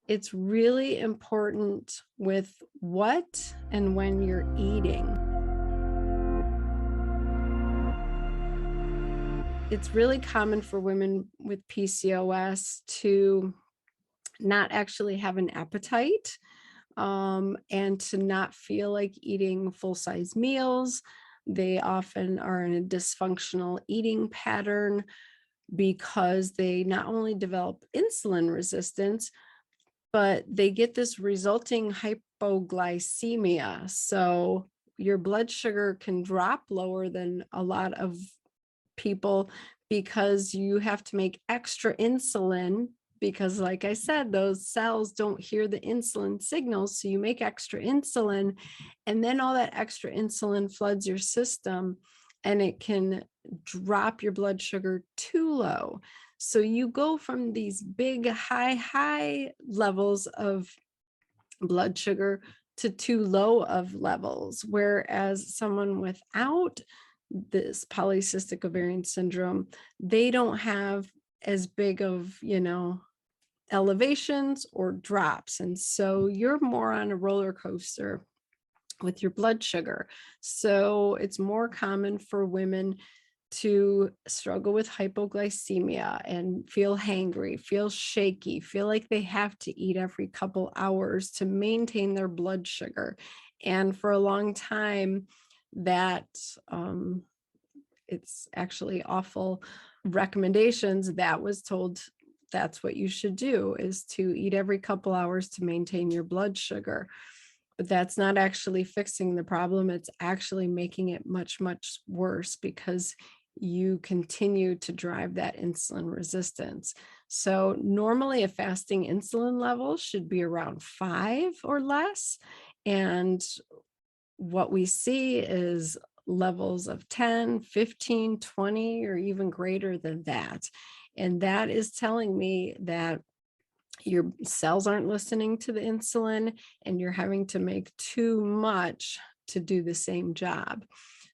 It's really important with what and when you're eating. It's really common for women with PCOS to not actually have an appetite, and to not feel like eating full-size meals. They often are in a dysfunctional eating pattern because they not only develop insulin resistance, but they get this resulting hypoglycemia. So your blood sugar can drop lower than a lot of people because you have to make extra insulin because, like I said, those cells don't hear the insulin signals. So you make extra insulin, and then all that extra insulin floods your system and it can drop your blood sugar too low. So you go from these big, high levels of blood sugar to too low of levels, whereas someone without this polycystic ovarian syndrome, they don't have as big of, elevations or drops. And so you're more on a roller coaster with your blood sugar. So it's more common for women to struggle with hypoglycemia and feel hangry, feel shaky, feel like they have to eat every couple hours to maintain their blood sugar. And for a long time, that it's actually awful recommendations that was told that's what you should do, is to eat every couple hours to maintain your blood sugar. But that's not actually fixing the problem. It's actually making it much, much worse because you continue to drive that insulin resistance. So normally a fasting insulin level should be around 5 or less. And what we see is levels of 10, 15, 20, or even greater than that. And that is telling me that your cells aren't listening to the insulin and you're having to make too much to do the same job.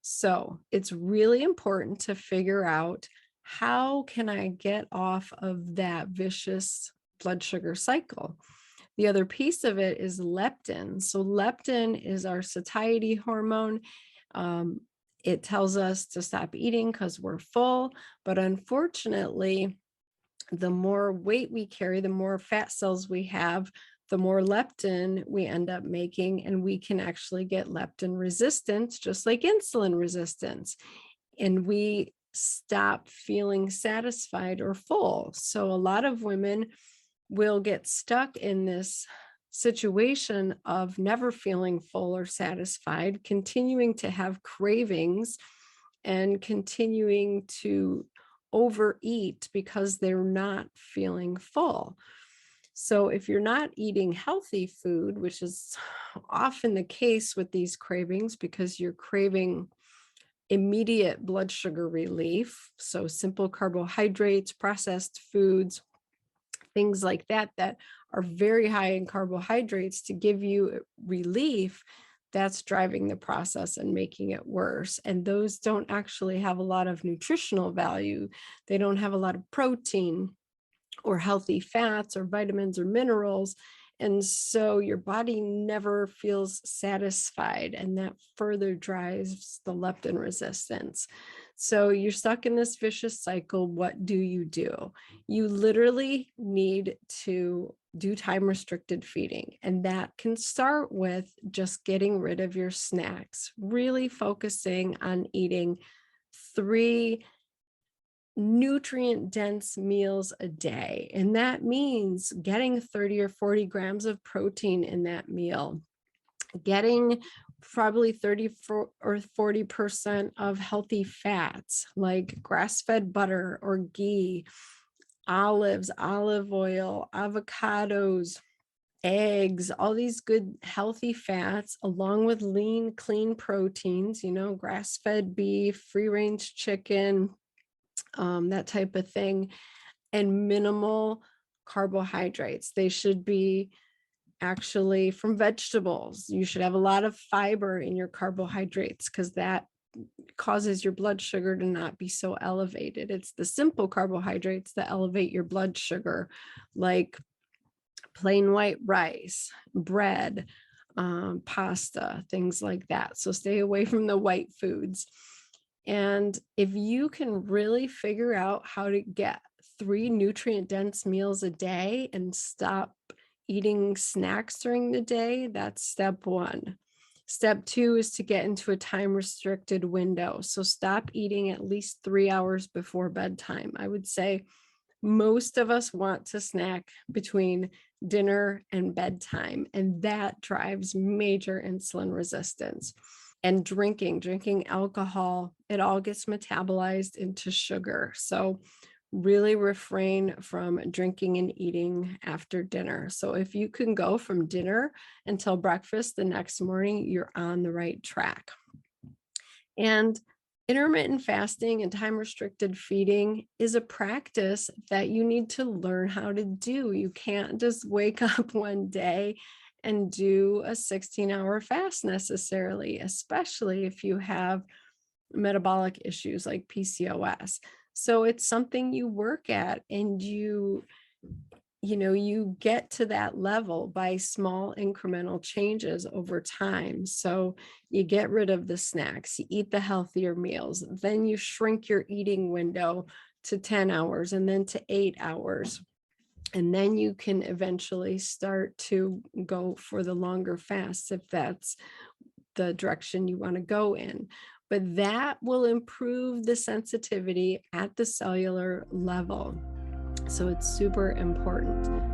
So it's really important to figure out, how can I get off of that vicious blood sugar cycle? The other piece of it is leptin. So leptin is our satiety hormone. It tells us to stop eating because we're full, but unfortunately, the more weight we carry, the more fat cells we have, the more leptin we end up making, and we can actually get leptin resistance, just like insulin resistance. And we stop feeling satisfied or full. So a lot of women will get stuck in this situation of never feeling full or satisfied, continuing to have cravings, and continuing to overeat because they're not feeling full. So if you're not eating healthy food, which is often the case with these cravings because you're craving immediate blood sugar relief, so simple carbohydrates, processed foods, things like that that are very high in carbohydrates to give you relief, that's driving the process and making it worse. And those don't actually have a lot of nutritional value. They don't have a lot of protein or healthy fats or vitamins or minerals. And so your body never feels satisfied, and that further drives the leptin resistance. So you're stuck in this vicious cycle. What do? You literally need to do time restricted feeding, and that can start with just getting rid of your snacks, really focusing on eating 3 nutrient dense meals a day. And that means getting 30 or 40 grams of protein in that meal, getting probably 30 or 40% of healthy fats like grass-fed butter or ghee, olives, olive oil, avocados, eggs, all these good healthy fats, along with lean, clean proteins, grass-fed beef, free-range chicken, that type of thing, and minimal carbohydrates. They should be actually from vegetables. You should have a lot of fiber in your carbohydrates because that causes your blood sugar to not be so elevated. It's the simple carbohydrates that elevate your blood sugar, like plain white rice, bread, pasta, things like that. So stay away from the white foods. And if you can really figure out how to get 3 nutrient-dense meals a day and stop eating snacks during the day, that's step 1. Step 2 is to get into a time-restricted window. So stop eating at least 3 hours before bedtime. I would say most of us want to snack between dinner and bedtime, and that drives major insulin resistance. And drinking alcohol, it all gets metabolized into sugar. So really refrain from drinking and eating after dinner. So if you can go from dinner until breakfast the next morning, you're on the right track. And intermittent fasting and time restricted feeding is a practice that you need to learn how to do. You can't just wake up one day and do a 16-hour fast necessarily, especially if you have metabolic issues like PCOS. So it's something you work at, and you get to that level by small incremental changes over time. So you get rid of the snacks, you eat the healthier meals, then you shrink your eating window to 10 hours and then to 8 hours. And then you can eventually start to go for the longer fasts if that's the direction you want to go in. But that will improve the sensitivity at the cellular level. So it's super important.